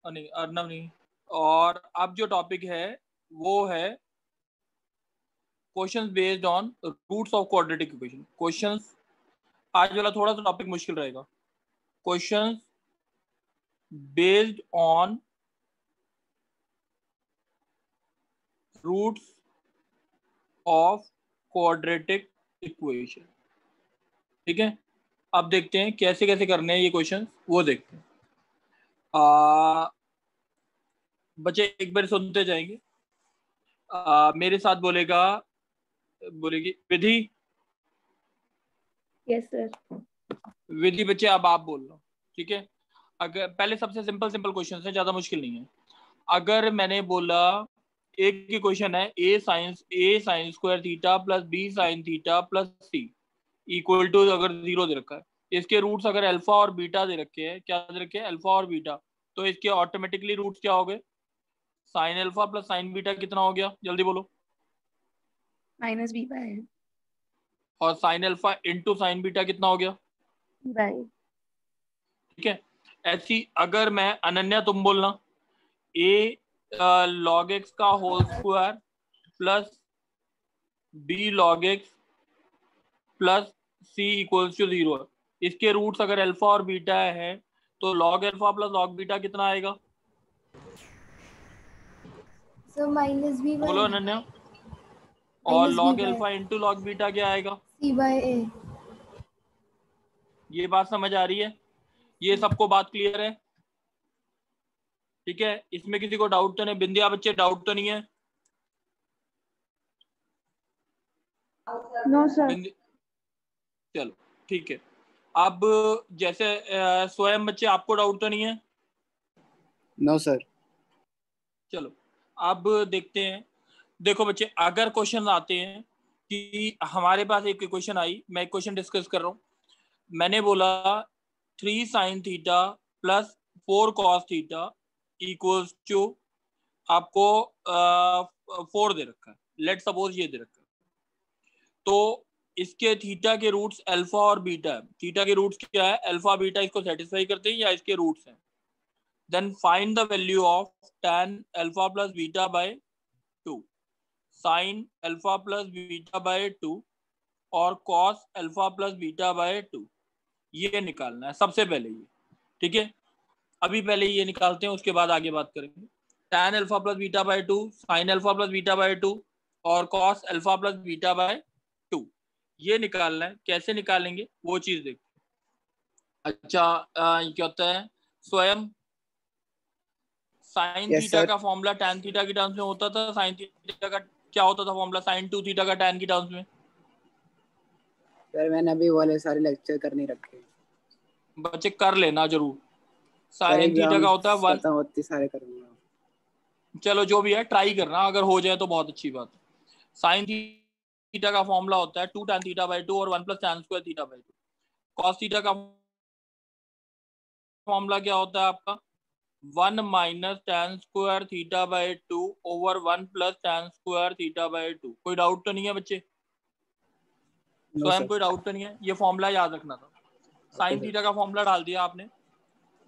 नहीं अर्नब नहीं। और अब जो टॉपिक है वो है questions based on roots of quadratic equation. Questions आज वाला थोड़ा सा टॉपिक मुश्किल रहेगा। Questions based on roots of quadratic equation. ठीक है, अब देखते हैं कैसे कैसे करने हैं ये क्वेश्चन, वो देखते हैं। बच्चे एक बार सुनते जाएंगे। मेरे साथ बोलेगी विधि। Yes sir. विधि बच्चे अब आप बोल लो, ठीक है। अगर पहले सबसे सिंपल सिंपल क्वेश्चन है, ज्यादा मुश्किल नहीं है। अगर मैंने बोला एक की क्वेश्चन है A sine square theta plus B sine theta plus C equal to, अगर 0 दे रखा है, इसके रूट्स अगर अल्फा और बीटा दे रखे हैं, क्या दे रखे हैं, अल्फा और बीटा, तो इसके ऑटोमेटिकली रूट्स क्या हो गए, sign alpha plus sign beta कितना हो गया, जल्दी बोलो। माइनस बी बाय और sign alpha into sine beta कितना हो गया, बाय। ठीक है। ऐसी अगर मैं अनन्या तुम बोलना ए लॉग एक्स का whole square plus b log x plus C equals to 0 है, इसके रूट्स अगर अल्फा और बीटा है तो log alpha plus log beta कितना आएगा, सर माइनस बी बाय बोलो अनन्या। और log alpha into log beta क्या आएगा, सी बाय ए। ये बात समझ आ रही है, ये सबको बात क्लियर है, ठीक है। इसमें किसी को डाउट तो नहीं, बिंदिया बच्चे डाउट तो नहीं है? No sir. चलो ठीक है। अब जैसे स्वयं बच्चे आपको डाउट तो नहीं है? No sir. चलो अब देखते हैं। देखो बच्चे, अगर क्वेश्चन आते हैं कि हमारे पास एक क्वेश्चन आई, मैं एक क्वेश्चन डिस्कस कर रहा हूँ, मैंने बोला 3 sine theta plus 4 cos theta equals to, आपको 4 दे रखा है, लेट सपोज ये दे रखा है, तो इसके थीटा के रूट्स अल्फा और बीटा है। थीटा के रूट्स क्या है, अल्फा बीटा इसको सेटिस्फाई करते हैं या इसके रूट्स हैं। Then find the value of tan alpha plus beta by 2, sine alpha plus beta by 2 और cos alpha plus beta by 2, ये निकालना है सबसे पहले ये, ठीक है। अभी पहले ये निकालते हैं, उसके बाद आगे बात करेंगे। tan alpha plus beta by 2, sine alpha plus beta by 2 और cos alpha plus beta by 2, ये निकालना है। कैसे निकालेंगे वो चीज देखते हैं। अच्छा ये क्या होता है स्वयं, साइन Yes, थीटा sir. का फॉर्मूला tan थीटा के टर्म्स में होता था, साइन थीटा का क्या होता था फॉर्मूला, साइन 2 थीटा का tan के टर्म्स में। सर मैंने अभी वाले सारे लेक्चर कर नहीं रखे। बच्चे कर लेना जरूर। सर साइन थीटा एग्जाम का होता है 1, खत्म होती सारे करूंगा। चलो जो भी है ट्राई करना, अगर हो जाए तो बहुत अच्छी बात है। साइन थीटा का फॉर्मूला होता है 2 tan थीटा बाय 2 और 1 plus tan square theta by 2। Cos theta का फॉर्मूला क्या होता है आपका, 1 minus tan square theta by 2 over 1 plus tan square theta by 2। कोई डाउट तो नहीं है बच्चे? नो स्वयं सर। कोई डाउट तो नहीं है? ये फॉर्मूला याद रखना था। Sine sir. थीटा का फॉर्मूला डाल दिया आपने,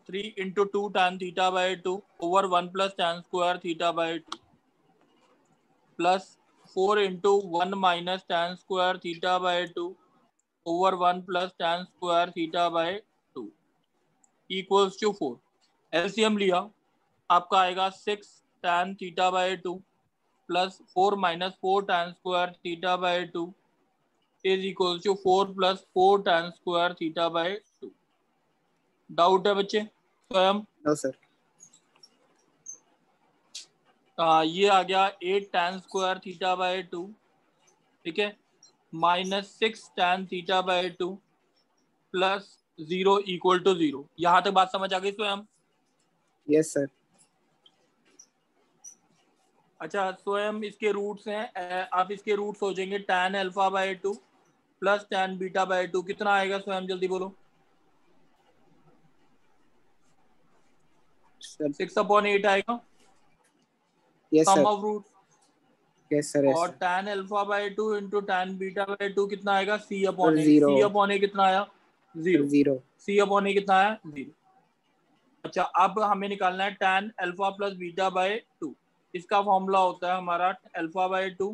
3 into 2 tan theta by 2 over 1 plus tan square theta by 2 plus 4 into 1 minus tan square theta by 2 over 1 plus tan square theta by 2 equals to 4। LCM लिया, आपका आएगा 6 tan theta by 2 plus 4 minus 4 tan square theta by 2 is equals to 4 plus 4 tan square theta by 2। Doubt है बच्चे Swayam? No sir. ये आ गया 8 tan square theta by 2, ठीक है, minus 6 tan theta by 2 plus 0 equal to 0। यहाँ तक बात समझ आ गई स्वयं? Yes sir. अच्छा स्वयं इसके रूट्स हैं, आप इसके रूट्स हो जाएंगे tan alpha by 2 plus tan beta by 2, कितना आएगा स्वयं जल्दी बोलो? सर 6/8 आएगा yes sum sir. Of root. Yes sir. Yes और sir. tan alpha by 2 into tan beta by 2 कितना आएगा, c upon sir A. Zero. c upon A कितना आया, sir 0। Zero. c upon A कितना आया, 0। अच्छा, अब हमें निकालना है tan alpha plus beta by 2। इसका फॉर्मूला होता है हमारा alpha by 2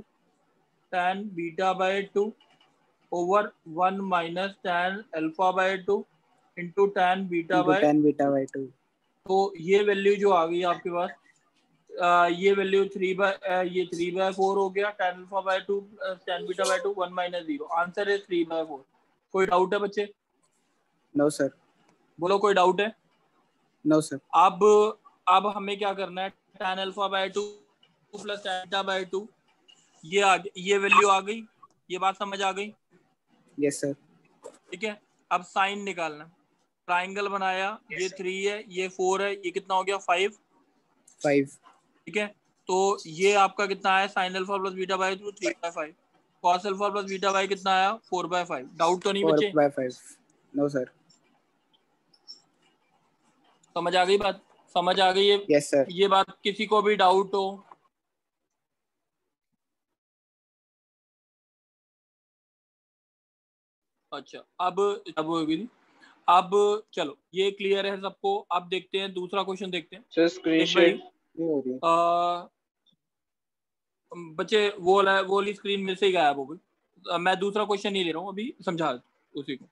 tan beta by 2 over 1 minus tan alpha by 2 into tan beta by 2। तो ये वैल्यू जो आ गई आपके पास, ये वैल्यू 3/4 हो गया। tan alpha by 2 tan beta by 2 1 minus 0, answer है 3/4। कोई डाउट है बच्चे? No sir. बोलो, कोई डाउट है? No sir. अब हमें क्या करना है, tan alpha by 2 plus tan beta by 2 ये वैल्यू आ गई। ये बात समझ आ गई? Yes sir. ठीक है, अब साइन निकालना। ट्राइंगल बनाया, ये 3 है, ये 4 है, ये कितना हो गया 5। 5। ठीक है, तो ये आपका कितना आया, sine alpha plus beta by 2 3/5। Cos alpha plus beta by कितना आया 4/5। डाउट तो नहीं बच्चे? 4/5। No sir. समझ आ गई बात? समझ आ गई है? Yes sir. ये बात किसी को भी डाउट हो? अच्छा, अब चलो ये क्लियर है सबको। अब देखते हैं दूसरा क्वेश्चन, देखते हैं। सर स्क्रीन एक भाई नहीं हो रही। बच्चे वो वाली स्क्रीन में से ही गायब हो गई। मैं दूसरा क्वेश्चन नहीं ले रहा हूँ अभी, समझा उसी को।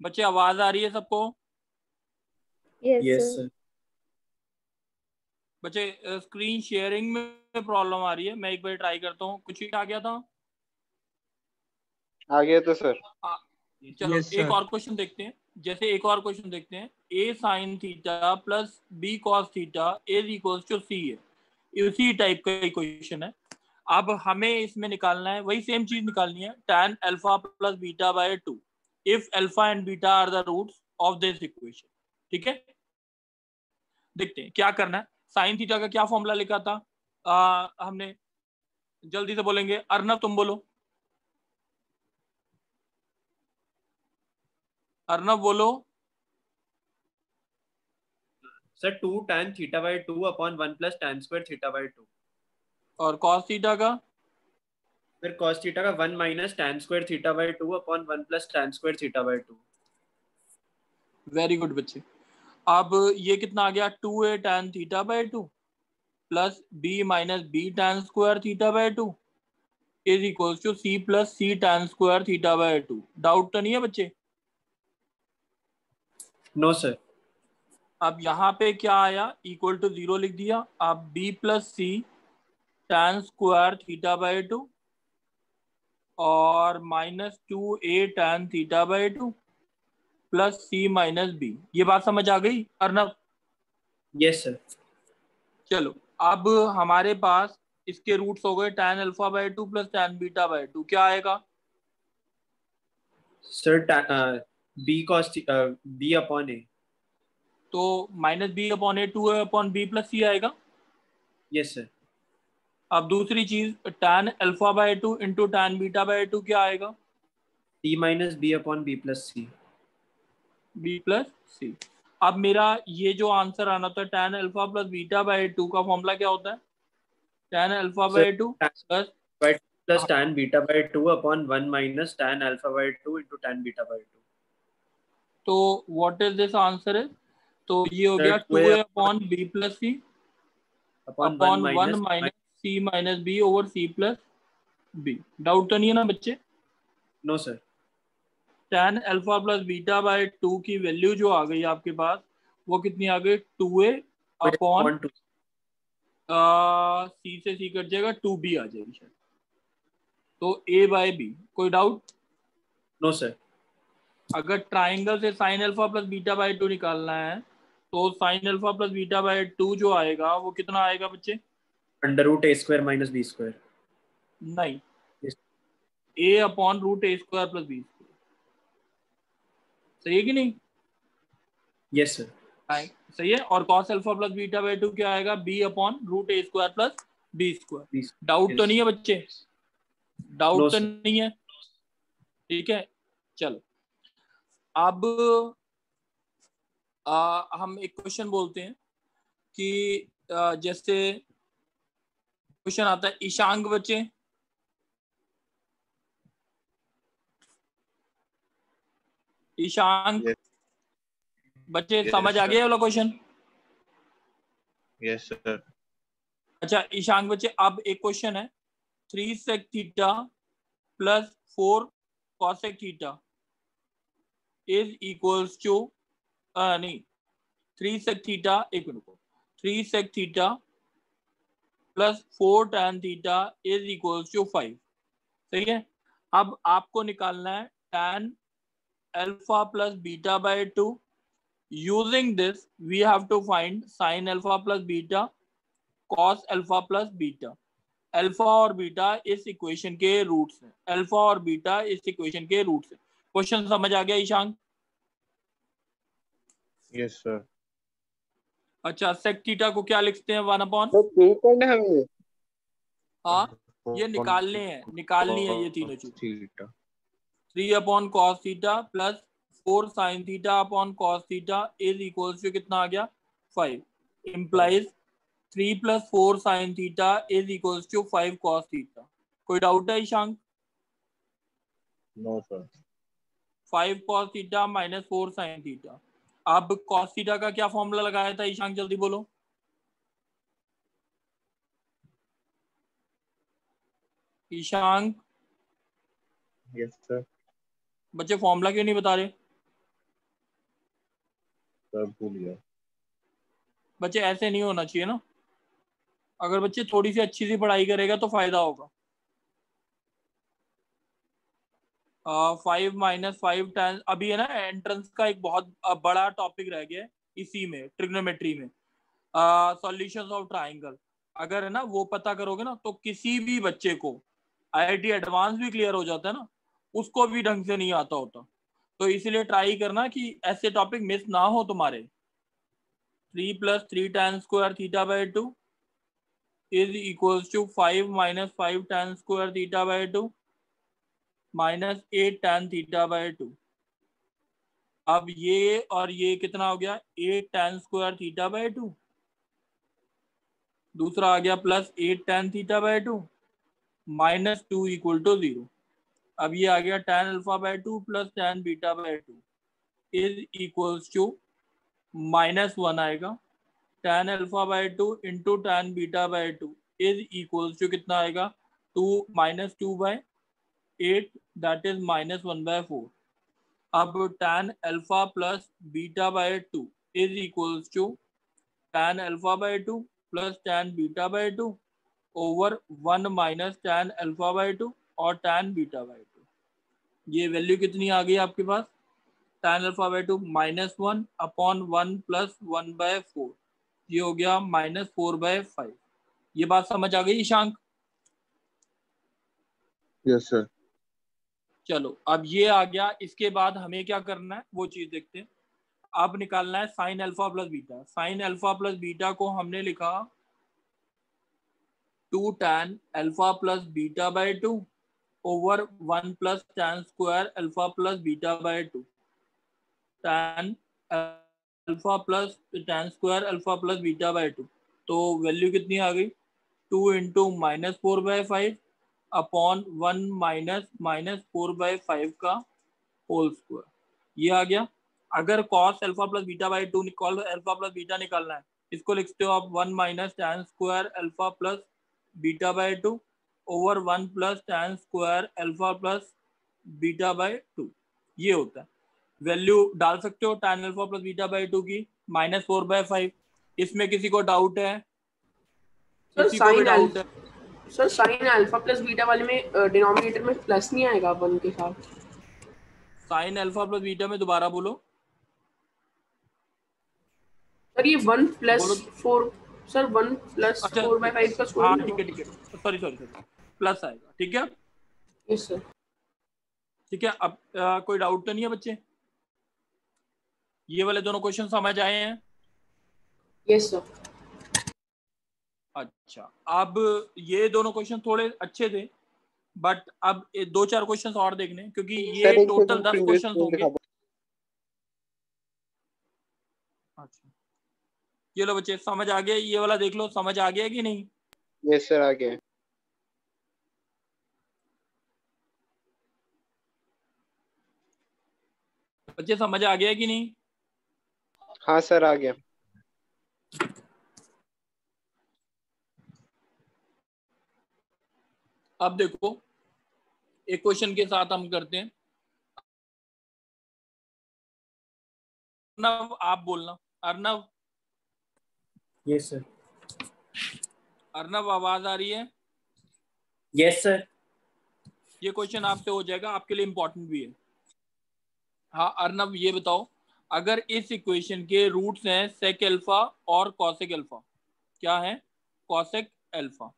बच्चे आवाज आ रही है सबको? Yes, yes sir. सर। बच्चे स्क्रीन शेयरिंग में प्रॉब्लम आ रही है, मैं एक बार ट्राई करता हूँ। कुछ ही आ गया था? आ गया तो सर। चलो Yes, एक sir. और क्वेश्चन देखते हैं। जैसे एक और क्वेश्चन देखते हैं, a sin theta plus b cos theta is equal to c है। उसी टाइप का क्वेश्चन है। अब हमें इसमें निकालना है, वही सेम चीज निकालनी है, tan alpha plus beta by 2 if alpha and beta are the roots of this equation. ठीक है, देखते हैं क्या करना है। साइन थीटा का क्या फॉर्मूला लिखा था हमने? जल्दी से बोलेंगे, अर्नब तुम बोलो। अर्नब बोलो। Sir 2 tan theta by 2 upon 1 plus tan square theta by 2। और कॉस थीटा का? फिर cos थीटा का 1 minus tan square theta by 2 upon 1 plus tan square theta by 2। Very good बच्चे। अब ये कितना आ गया, 2a tan theta by 2 plus b minus b tan square theta by 2 is equal to c plus c tan square theta by 2। Doubt तो नहीं है बच्चे? No sir. अब यहाँ पे क्या आया, इक्वल टू 0 लिख दिया। अब b plus c tan square theta by 2 और minus 2a tan theta by 2 plus c minus b। ये बात समझ आ गई अर्नब? Yes sir. चलो, अब हमारे पास इसके रूट्स हो गए tan alpha by 2 plus tan beta by 2। क्या आएगा sir b cos b upon a। तो minus B upon A 2 upon B plus C आएगा। Yes sir. अब दूसरी चीज, tan alpha by 2 into tan beta by 2 क्या आएगा? t minus b upon b plus c। B plus C. अब मेरा ये जो आंसर आना था tan alpha plus beta by 2 का फॉर्मूला क्या होता है? tan alpha sir by 2 plus plus tan beta by 2 upon 1 minus tan alpha by 2 into tan beta by 2। तो व्हाट इज दिस आंसर? तो ये हो गया 2a upon b plus C upon 1 minus c minus b over c plus b। Doubt तो नहीं है ना बच्चे? No sir. tan alpha plus beta by 2 की वैल्यू जो आ गई आपके पास वो कितनी आ गई? 2a अपॉन c से c कट जाएगा 2b आ जाएगी शायद, तो a बाय b। कोई डाउट? No sir. अगर ट्राइंगल से sine alpha plus beta by 2 निकालना है तो sine alpha plus beta by 2 जो आएगा वो कितना आएगा बच्चे? √a² minus b²। नहीं, a upon √a² plus b²। सही है कि नहीं? Yes sir. सही है। और cos alpha plus beta by 2 क्या आएगा? b upon √a² plus b²। Doubt तो नहीं है बच्चे? डाउट तो नहीं है? ठीक है, चलो अब हम एक क्वेश्चन बोलते हैं कि जैसे क्वेश्चन आता है ईशांक बच्चे, ईशांक बच्चे समझ आ गया वाला क्वेश्चन? Yes sir. अच्छा ईशांक बच्चे, अब एक क्वेश्चन है 3 sec theta plus 4 cosec theta is equals to नहीं 3 sec थीटा, एक मिनट को, 3 sec theta plus 4 tan theta is equals to 5। सही है। अब आपको निकालना है tan alpha plus beta by 2। Using this we have to find sin alpha plus beta, cos alpha plus beta. Alpha और beta इस इक्वेशन के रूट्स हैं, अल्फा और बीटा इस इक्वेशन के रूट्स हैं। क्वेश्चन समझ आ गया ईशांक? Yes sir. अच्छा sec थीटा को क्या लिखते हैं? 1 अपॉन, हाँ ये निकालनी है ये तीनों चीज। 3 upon cos theta plus 4 sin theta upon cos theta is equals to कितना आ गया? 5। Implies 3 plus 4 sin theta is equals to 5 cos theta. कोई डाउट है Ishank? No sir. 5 cos theta minus 4 sin theta. अब cos थीटा का क्या formula लगाया था ईशांक, जल्दी बोलो। Ishank yes sir. बच्चे फॉर्मूला क्यों नहीं बता रहे? सर भूल गया। बच्चे ऐसे नहीं होना चाहिए ना। अगर बच्चे थोड़ी सी अच्छी सी पढ़ाई करेगा तो फायदा होगा। 5 माइनस 5 tan, अभी है ना एंट्रेंस का एक बहुत बड़ा टॉपिक रह गया है इसी में, ट्रिग्नोमेट्री में, सॉल्यूशंस ऑफ ट्राइंगल। अगर है ना वो पता करोगे ना तो किसी भी बच्चे को IIT एडवांस भी क्लियर हो जाता है ना, उसको भी ढंग से नहीं आता होता। तो इसलिए ट्राई करना कि ऐसे टॉपिक मिस ना हो तुम्हारे। 3 plus 3 tan square theta by 2 is equals to 5 minus 5 tan square theta by 2 minus 8 tan theta by 2। अब ये और ये कितना हो गया? 8 tan स्क्वायर थीटा बाय 2, दूसरा आ गया plus 8 tan theta by 2 minus 2 equal to 0। अब ये आ गया tan alpha by 2 plus tan beta by 2 is equals to -1 आएगा। tan alpha by 2 into tan beta by 2 is equals to कितना आएगा? 2 minus 2 by 8 that is -1 by 4। अब tan alpha plus beta by 2 is equals to tan alpha by 2 plus tan beta by 2 over 1 minus tan alpha by 2 और tan beta by 2। ये value कितनी आ गई आपके पास? tan alpha by 2 -1 upon 1 plus 1 by 4, ये हो गया -4 बाय 5। ये बात समझ आ गई ईशांक? Yes sir. चलो अब ये आ गया, इसके बाद हमें क्या करना है वो चीज देखते हैं। अब निकालना है sine alpha plus beta. Sine alpha plus beta को हमने लिखा 2 tan alpha plus beta by 2 over 1 plus tan square alpha plus beta by 2। tan alpha plus tan square alpha plus beta by 2, तो वैल्यू कितनी आ गई? 2 into -4 by 5 upon 1 minus -4 by 5 का whole square, ये आ गया। अगर cos alpha plus beta by 2 cos alpha plus beta निकालना है, इसको लिखते हो आप 1 minus tan square alpha plus beta by 2 over 1 plus tan square alpha plus beta by 2। ये होता है। वैल्यू डाल सकते हो tan alpha plus beta by 2 की -4/5। इसमें किसी को डाउट है? किसी को भी डाउट है? Sir sign alpha plus beta वाले में डिनोमिनेटर में प्लस नहीं आएगा 1 के साथ? साइन अल्फा प्लस बीटा में दोबारा बोलो सर ये 1 प्लस बोलो। 4 सर 1 प्लस अच्छा 4/5 का हाँ स्क्वायर। ठीक है सॉरी प्लस आएगा। ठीक है यस सर। ठीक है। अब कोई डाउट तो नहीं है बच्चे? ये वाले दोनों क्वेश्चन समझ आए हैं? Yes sir. अच्छा, अब ये दोनों क्वेश्चन थोड़े अच्छे थे, बट अब 2-4 क्वेश्चन और देखने, क्योंकि ये टोटल 10 क्वेश्चन होंगे। अच्छा ये लो बच्चे, समझ आ गया? ये वाला देख लो, समझ आ गया कि नहीं? यस सर, आ गया। बच्चे समझ आ गया कि नहीं? हाँ सर, आ गया। अब देखो, एक क्वेश्चन के साथ हम करते हैं। अर्नव आप बोलना। अर्नव। Yes sir. अर्नव आवाज आ रही है? Yes sir. ये क्वेश्चन आपसे हो जाएगा, आपके लिए इंपॉर्टेंट भी है। हाँ अर्नव ये बताओ, अगर इस इक्वेशन के रूट्स हैं सेक अल्फा और कॉसेक अल्फा, क्या है? कॉसेक अल्फा,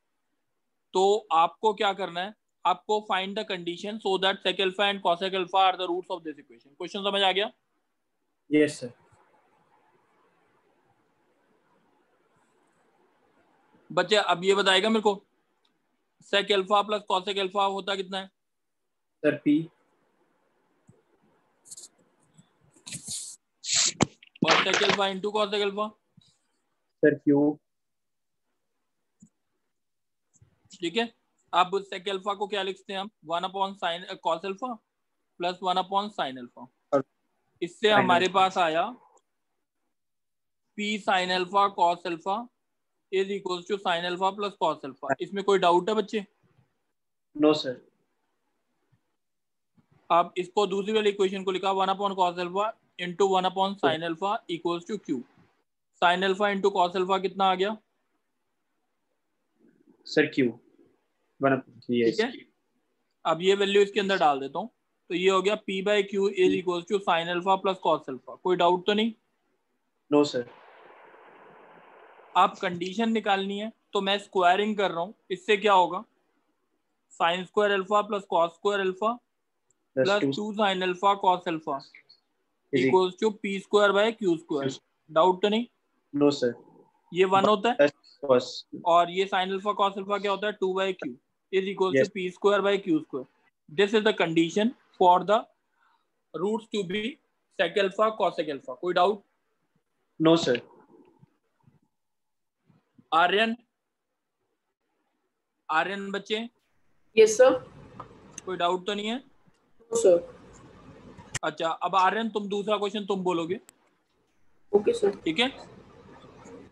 तो आपको क्या करना है? आपको find the condition so that sec alpha and cosec alpha are the roots of this equation. Question समझ आ गया? Yes sir. बच्चे अब ये बताएगा मेरे को, sec alpha plus cosec alpha होता कितना है? Sir P. और sec alpha into cosec alpha? Sir Q. ठीक है। अब सेक अल्फा को क्या लिखते हैं हम? 1 upon sine cos alpha plus 1 upon sine alpha. इससे हमारे पास आया P sine alpha cos alpha is equal to sine alpha plus cos alpha. इसमें कोई डाउट है बच्चे? No sir. अब इसको दूसरी वाली इक्वेशन को लिखा 1 upon cos alpha into 1 upon sine alpha equal to Q. Sine alpha into cos alpha कितना आ गया? Sir Q. ठीक है। अब ये वैल्यू इसके अंदर डाल देता हूँ, तो ये हो गया P by Q is equal to sine alpha plus cos alpha. कोई डाउट तो नहीं? No sir. आप कंडीशन निकालनी है, तो मैं स्क्वायरिंग कर रहा हूँ। इससे क्या होगा? Sine square alpha plus cos square alpha plus 2 sine alpha cos alpha equals to P square by Q square. Doubt तो नहीं? No sir. ये 1 होता है कॉस और ये साइन अल्फा कॉस अल्फा क्या होता है? 2 by Q is equals to P square by Q square. This is the condition for the roots to be sec alpha cosec alpha. कोई doubt? No sir. Aryan? Aryan बच्चे? Yes sir. कोई doubt तो नहीं है? No sir. अच्छा, अब आर्यन तुम दूसरा क्वेश्चन तुम बोलोगे। Okay sir. ठीक है।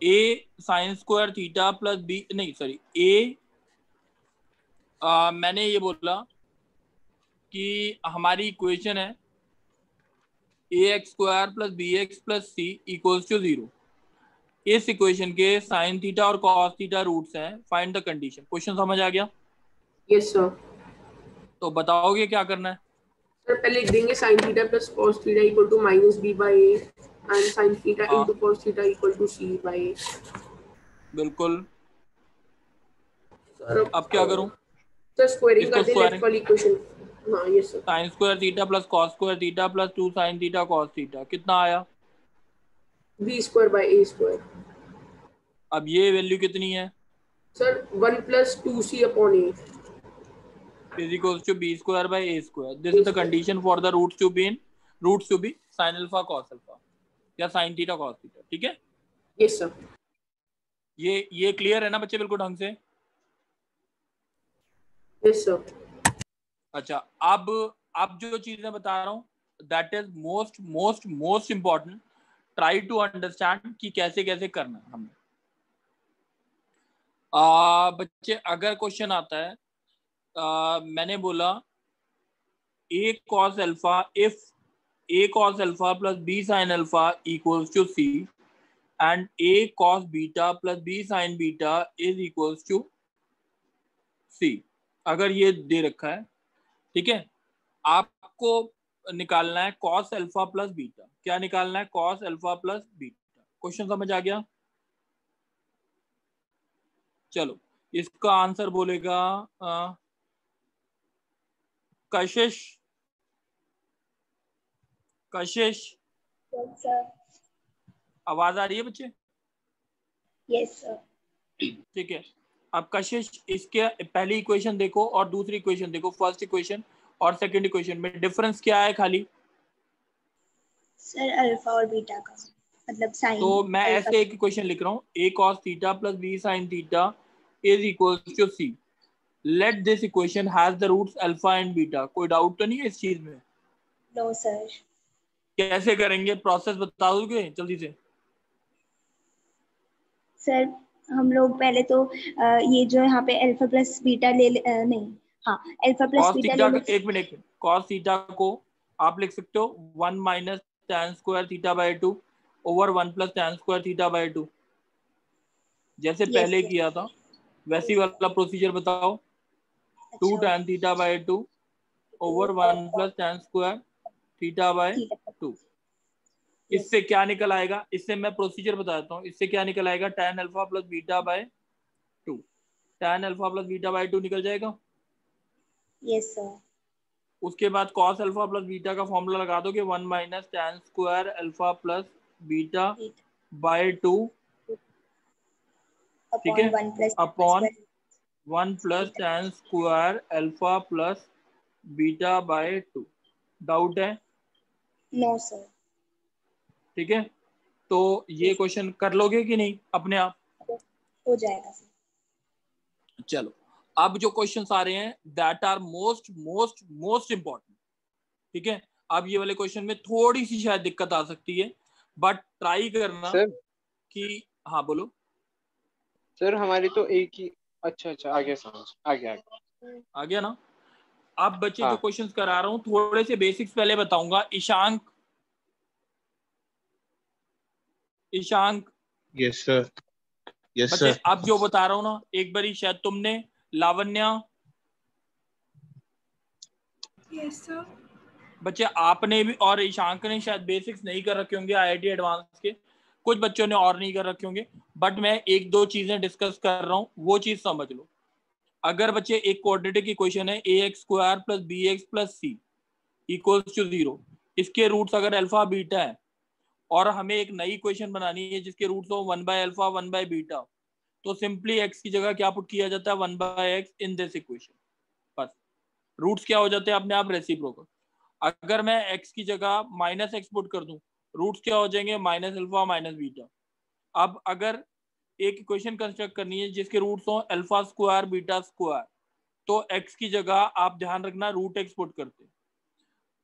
A sine square theta plus B, नहीं सॉरी, ए मैंने ये बोला कि हमारी इक्वेशन है A X square plus B X plus C equals to 0। इस इक्वेशन के साइन थीटा और कॉस थीटा रूट्स हैं, फाइंड द कंडीशन। क्वेश्चन समझ आ गया? Yes sir. तो बताओगे क्या करना है? सर पहले लिख देंगे sin theta plus cos theta equal to minus b by a and sin theta into cos theta equal to c by a। बिल्कुल। सर अब क्या करूं? सर स्क्वायरिंग इसको कर दें लेफ्ट वाली इक्वेशन। हां yes sir. Sign square theta plus cos square theta plus 2 sine theta cos theta कितना आया? b square by a square. अब ये वैल्यू कितनी है? Sir 1 plus 2c upon a is equals to b square by a square. This is the condition for the roots to be sin alpha cos alpha या sin theta cos theta. ठीक है? Yes sir. ये clear है ना बच्चे? बिल्कुल ढंग से। Yes sir. अच्छा, अब जो चीजें बता रहा हूँ that is most most most important. Try to understand कि कैसे कैसे करना है हमें. बच्चे अगर क्वेश्चन आता है, मैंने बोला a cos alpha if a cos alpha plus b sin alpha equals to c and a cos beta plus b sin beta is equals to c. अगर ये दे रखा है, ठीक है, आपको निकालना है cos alpha plus beta. क्या निकालना है? cos alpha plus beta. Question समझ आ गया? चलो इसका आंसर बोलेगा कशिश. कशिश, Yes, sir. आवाज आ रही है बच्चे? Yes, sir. ठीक है. अब कशिश इसके पहली इक्वेशन देखो और दूसरी इक्वेशन देखो. फर्स्ट इक्वेशन और सेकंड इक्वेशन में डिफरेंस क्या है खाली? सर अल्फा और बीटा का मतलब साइन. तो मैं ऐसे एक इक्वेशन लिख रहा हूँ, a cos theta plus b sin theta is equals to c. Let this equation has the roots alpha and beta. कोई डाउट तो नहीं है इस चीज में? No sir. कैसे करेंगे? प्रोसेस बता दोगे जल्दी से? सर हम लोग पहले तो ये जो यहाँ पे अल्फा प्लस बीटा नहीं, हाँ alpha plus cos beta theta ले लो. एक मिनट. cos थीटा को आप लिख सकते हो 1 minus tan square theta by 2 over 1 plus tan square theta by 2. जैसे Yes, पहले sir. किया था वैसी वाला प्रोसीजर बताओ. 2 अच्छा, tan theta by 2 over 1 plus tan square theta bye ठीक है. 2. इससे क्या निकल आएगा? इससे मैं प्रोसीजर बताता हूँ. इससे क्या निकल आएगा? tan alpha plus beta by 2. tan alpha plus beta by 2 निकल जाएगा. Yes sir. उसके बाद cos अल्फा प्लस बीटा का फॉर्मूला लगा दोगे 1 minus tan square alpha plus beta by 2, ठीक है, upon 1 plus tan square alpha plus beta by 2. Doubt है? No sir. ठीक है. तो ये क्वेश्चन कर लोगे कि नहीं अपने आप? हो जाएगा सर. चलो अब जो क्वेश्चंस आ रहे हैं that are most most most important. ठीक है. अब ये वाले क्वेश्चन में थोड़ी सी शायद दिक्कत आ सकती है, बट ट्राई करना सर कि हाँ बोलो. सर हमारी तो एक ही. अच्छा अच्छा आगे समझ आगे आ गया ना? अब बच्चे हाँ. जो क्वेश्चंस करा रहा हूँ थोड़े से बेसिक्स पहले बताऊंगा. Ishank, Ishank. Yes sir. Yes बच्चे सर. अब जो बता रहा हूँ ना एक बारी शायद तुमने, लावण्या, यस सर. बच्चे आपने भी और ईशांक ने शायद बेसिक्स नहीं कर रखे होंगे IIT एडवांस के. कुछ बच्चों ने और नहीं कर रखे होंगे, बट मैं एक दो चीजें डिस्कस कर रहा हूँ वो चीज समझ लो. अगर बच्चे एक क्वाड्रेटिक इक्वेशन है ax square plus bx plus c equals to 0, इसके रूट्स अगर अल्फा बीटा है और हमें एक नई इक्वेशन बनानी है जिसके रूट्स हो 1 बाय अल्फा 1 बाय बीटा, तो सिंपली x की जगह क्या पुट किया जाता है? 1 by x in this equation. बस रूट्स क्या हो जाते हैं अपने आप? रेसिप्रोकल. अगर मैं x की जगह माइनस एक्स पुट कर दूं, रूट्स क्या हो जाएंगे? Minus alpha minus beta. अब अगर एक इक्वेशन कंस्ट्रक्ट करनी है जिसके रूट्स हो अल्फा स्क्वायर बीटा स्क्वायर, तो x की जगह आप ध्यान रखना रूट x पुट करते हैं.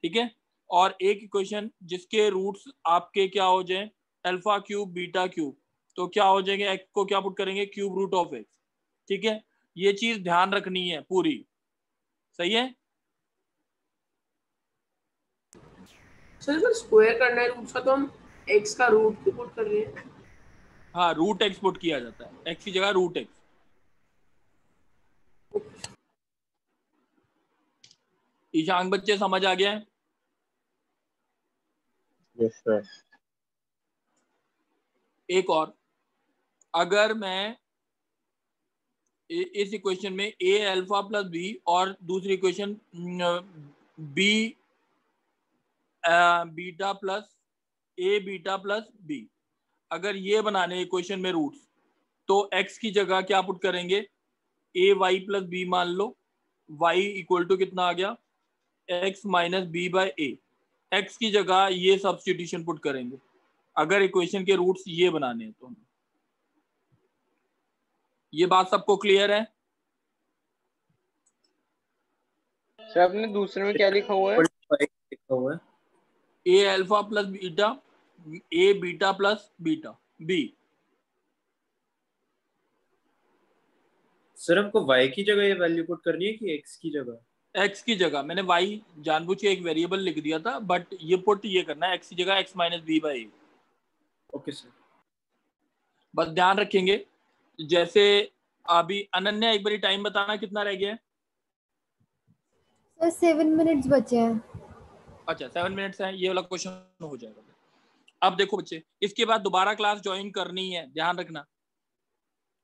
ठीक है. और एक इक्वेशन जिसके रूट्स आपके क्या हो जाए? अल्फा क्यूब बीटा क्यूब, तो क्या हो जाएंगे? x को क्या पुट करेंगे? Cube root of x. ठीक है. ये चीज ध्यान रखनी है पूरी. सही है? सर अगर स्क्वायर करना है रूट का तो हम x का रूट क्यों पुट कर रहे हैं? हाँ रूट x पुट किया जाता है, x की जगह रूट x. ईशांक बच्चे समझ आ गया है? Yes sir. एक और, अगर मैं इस इक्वेशन में a अल्फा प्लस b और दूसरी equation b beta plus a beta plus b, अगर ये बनाने इक्वेशन में रूट्स, तो x की जगह क्या पुट करेंगे? a y प्लस b मान लो. y इक्वल टू कितना आ गया? x minus b by a. x की जगह ये सब्स्टिट्यूशन पुट करेंगे अगर इक्वेशन के रूट्स ये बनाने हैं तो. ये बात सबको क्लियर है? सर आपने दूसरे में क्या लिखा हुआ है? लिखा हुआ है. A alpha plus beta, A beta plus beta, B. Sir हमको y की जगह ये वैल्यू पुट करनी है कि x की जगह? x की जगह मैंने y जानबूझ के एक वेरिएबल लिख दिया था, बट ये पुट ये करना है x की जगह x minus B by. Okay sir. बस ध्यान रखेंगे। जैसे अभी अनन्या एक बारी टाइम बताना कितना रह गया है? सर 7 मिनट्स बचे हैं। अच्छा 7 मिनट्स है, ये वाला क्वेश्चन हो जाएगा। अब देखो बच्चे, इसके बाद दोबारा क्लास ज्वाइन करनी है, ध्यान रखना।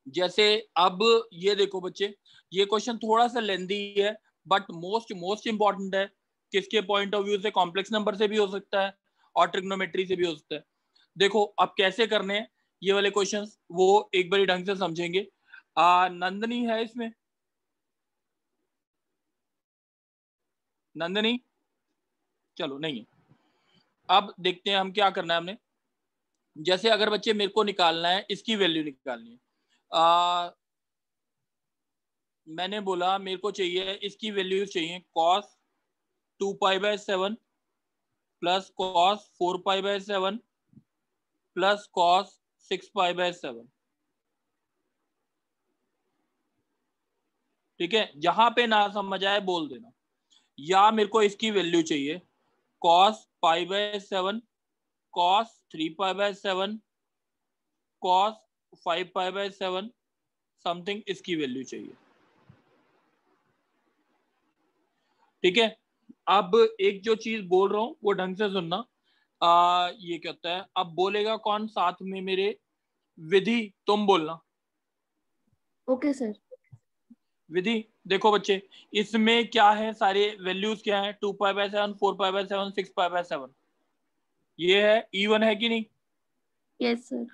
जैसे अब ये देखो बच्चे, ये क्वेश्चन थोड़ा सा लेंदी है बट मोस्ट इंपॉर्टेंट है। किसके पॉइंट ऑफ व्यू से? कॉम्प्लेक्स नंबर से भी हो सकता है और ट्रिग्नोमेट्री से भी हो सकता है। देखो अब कैसे करने हैं ये वाले क्वेश्चंस, वो एक बार ढंग से समझेंगे। नंदनी है इसमें? नंदनी चलो नहीं है। अब देखते हैं हम क्या करना है हमने। जैसे अगर बच्चे मेरे को निकालना है, इसकी वैल्यू निकालनी है, मैंने बोला मेरे को चाहिए इसकी वैल्यू चाहिए cos 2π/7 plus cos 4π/7 plus cos 6π/7। ठीक है, जहां पे ना समझ आए बोल देना। या मेरे को इसकी वैल्यू चाहिए cos π/7, cos 3π/7, cos 5π/7 समथिंग, इसकी वैल्यू चाहिए। ठीक है, अब एक जो चीज बोल रहा हूं वो ढंग से सुनना। ये क्या होता है, अब बोलेगा कौन साथ में मेरे? विधि, तुम बोलना। Okay sir. विधि देखो बच्चे, इसमें क्या है, सारे वैल्यूज क्या है? 2π/7, 4π/7, 6π/7। ये है E1 है कि नहीं? Yes sir.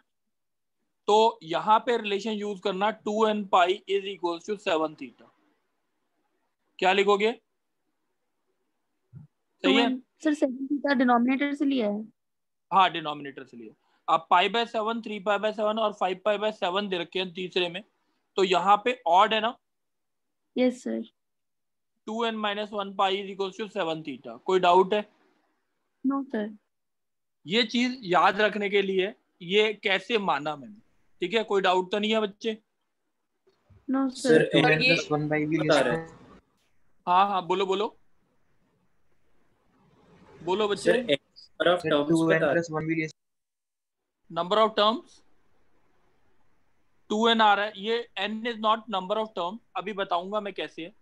तो यहां पे रिलेशन यूज करना 2n pi is equal to 7 theta. क्या लिखोगे? सही है सर 7 थीटा डिनोमिनेटर से लिया है। हाँ, डिनोमिनेटर से लिया। अब π/7, 3π/7 और 5π/7 दे रखे हैं तीसरे में, तो यहाँ पे ऑड है ना? Yes sir. 2n - 1 pi is equal to 7 theta. कोई डाउट है? No sir. ये चीज याद रखने के लिए ये कैसे माना मैंने, ठीक है? कोई डाउट तो नहीं है बच्चे? No sir sir. और ये 1 by भी बता रहे हैं। हाँ हाँ बोलो बोलो बोलो बच्चे। Sir number of terms 2n बता रहे plus 1 भी ले नंबर ऑफ टर्म्स 2n आ रहा है, ये n is not number of term. अभी बताऊंगा मैं कैसे है।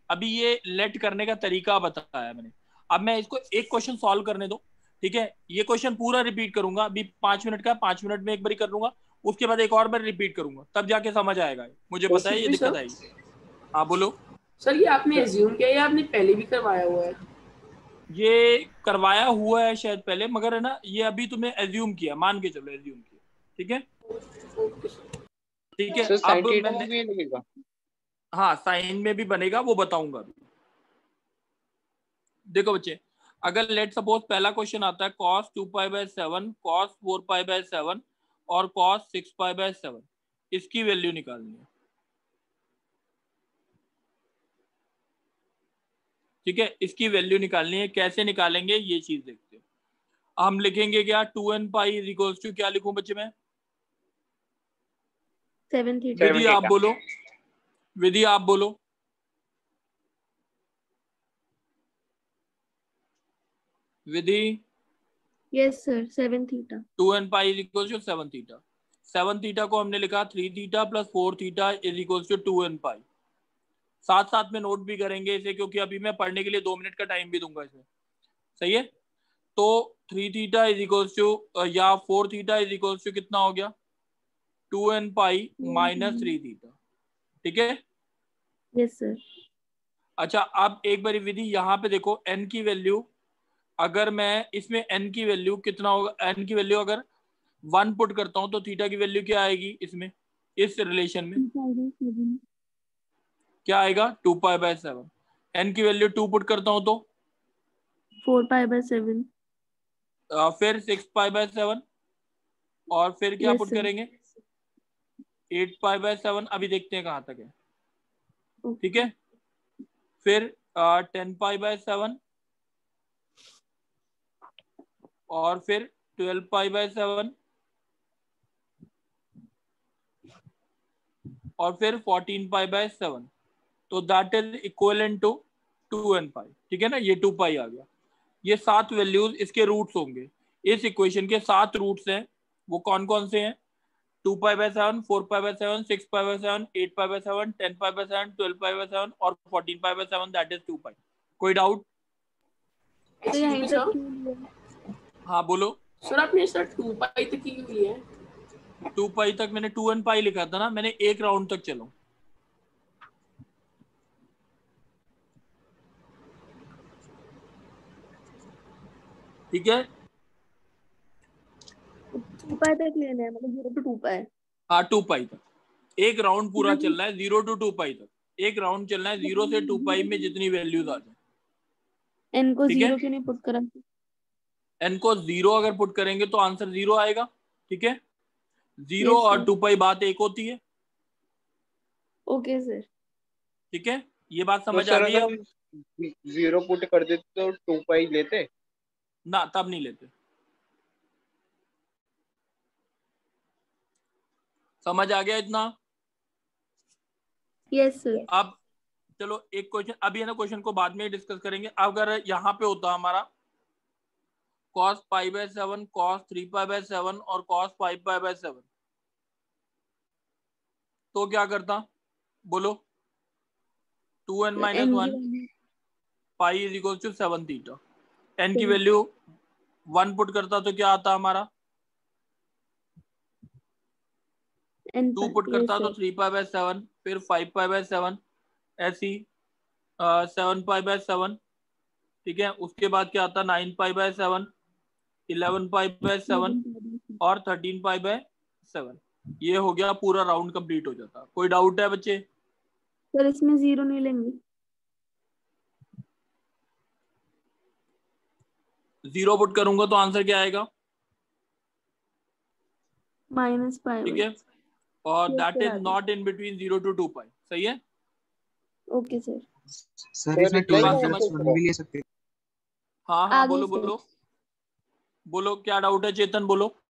अभी ये लेट करने का तरीका बताया मैंने। अब मैं इसको एक क्वेश्चन सॉल्व करने दो, ठीक है? ये क्वेश्चन पूरा रिपीट करूंगा, अभी 5 मिनट का, 5 मिनट में एक बार कर लूंगा, उसके बाद एक और बार रिपीट करूंगा, तब जाके समझ आएगा। मुझे पता है ये Possibly, दिक्कत sir. आएगी। हाँ बोलो। सर ये आपने एज्यूम किया या आपने पहले भी करवाया हुआ है? ये करवाया हुआ है शायद पहले, मगर है ना, ये अभी तुम्हें एज्यूम किया, मान के चलो एज्यूम किया। ठीक है ओके सर। ठीक है। सर sin अब थीटा मैंने, में भी लगेगा। हाँ साइन में भी बनेगा, वो बताऊंगा अभी। देखो बच्चे, अगर लेट सपोज पहला क्वेश्चन आता है cos 2π/7, cos 4π/7 और cos 6π/7, इसकी वैल्यू निकालनी है। ठीक है, इसकी वैल्यू निकालनी है। कैसे निकालेंगे ये चीज देखते हैं। हम लिखेंगे क्या? 2n pi is equal to, क्या लिखूं बच्चे मैं? 7 थीटा। विधि आप बोलो, विधि आप बोलो। Vidhi? Yes sir 7 theta. 2n pi is equal to 7 theta. 7 theta को हमने लिखा 3 theta plus 4 theta is equal to 2n pi. साथ साथ में नोट भी करेंगे इसे, क्योंकि अभी मैं पढ़ने के लिए 2 मिनट का टाइम भी दूंगा इसमें। सही है? तो 3 थीटा इज इक्वल टू या 4 थीटा इज इक्वल टू कितना हो गया? 2n pi minus 3 theta. ठीक है? Yes sir. अच्छा, अब एक बार विधि यहाँ पे देखो, n की वैल्यू, अगर मैं इसमें n की वैल्यू कितना होगा? n की वैल्यू अगर 1 पुट करता हूँ तो थीटा की वैल्यू क्या आएगी इसमें, इस रिलेशन में? क्या आएगा? 2π/7। n की वैल्यू 2 पुट करता हूँ तो 4π/7। फिर 6π/7 और फिर क्या Yes, पुट sir. करेंगे? 8π/7। अभी देखते हैं कहाँ तक है। Okay. ठीक है, फिर 10π/7 और फिर 12 पाई बाय 7 और फिर 14 पाई बाय 7, तो that is equivalent to 2n pi. ठीक है ना, ये 2 पाई आ गया। ये 7 वैल्यूज इसके रूट्स होंगे। इस इक्वेशन के 7 रूट्स हैं, वो कौन कौन से हैं? 2 पाई by 7, 4 pi by 7, 6 pi by 7, 8 pi by 7, 10 pi by 7, 12 pi by 7 और 14 पाई बाय 7, दैट इज 2 पाई। कोई डाउट? तो यहीं सर तक क्यों लिया? हाँ बोलो। सर आपने सर 2 पाई तक की हुई है। 2 पाई तक मैंने 2n पाई लिखा था ना, मैंने एक राउंड तक चलो। ठीक है, 2 पाई तक लेना है, मतलब 0 to 2 पाई। हाँ 2 पाई तक एक राउंड पूरा चलना है, 0 to 2 पाई तक एक राउंड चलना है, 0 से 2 पाई में जितनी वैल्यूज आ जाए। n को ठीक है? 0 क्यों नहीं पुट करा? n को 0 अगर पुट करेंगे तो आंसर 0 आएगा। ठीक है, 0 Yes, और sir. 2 पाई बात एक होती है। Okay sir. ठीक है, ये बात तो समझ आ सर गई अगर अब? हम 0 पुट कर देते तो 2 पाई लेते? ना, तब नहीं लेते। समझ आ गया इतना? Yes sir. अब चलो एक क्वेश्चन, अभी है ना, क्वेश्चन को बाद में डिस्कस करेंगे। अगर यहाँ पे होता हमारा cos pi by 7, cos 3 pi by 7 और cos 5 पाई बाय 7, तो क्या करता? बोलो। 2n माइनस n 1 की pi is equal to 7 theta. n की Seven. वैल्यू 1 पुट करता तो क्या आता हमारा? n 2 पाई। पुट यस करता तो सर। 3 पाई बाय 7, फिर 5 पाई बाय 7, ऐसी 7 पाई बाय 7। ठीक है, उसके बाद क्या आता? 9 पाई बाय 7, 11 पाई बाय 7 और 13 पाई बाय 7। ये हो गया, पूरा राउंड कंप्लीट हो जाता। कोई डाउट है बच्चे? सर इसमें 0 नहीं लेंगे? 0 पुट करूंगा तो आंसर क्या आएगा? Minus pi. ठीक है, और Yes, दैट sir, इज आ गया। नॉट इन बिटवीन 0 to 2 पाई। सही है? Okay sir. सर तो इसमें इतना ही 12 बात समझ? प्लस 1 भी ले सकते हैं? हाँ हाँ, आ गई बोलो सर। बोलो बोलो, क्या डाउट है चेतन? बोलो।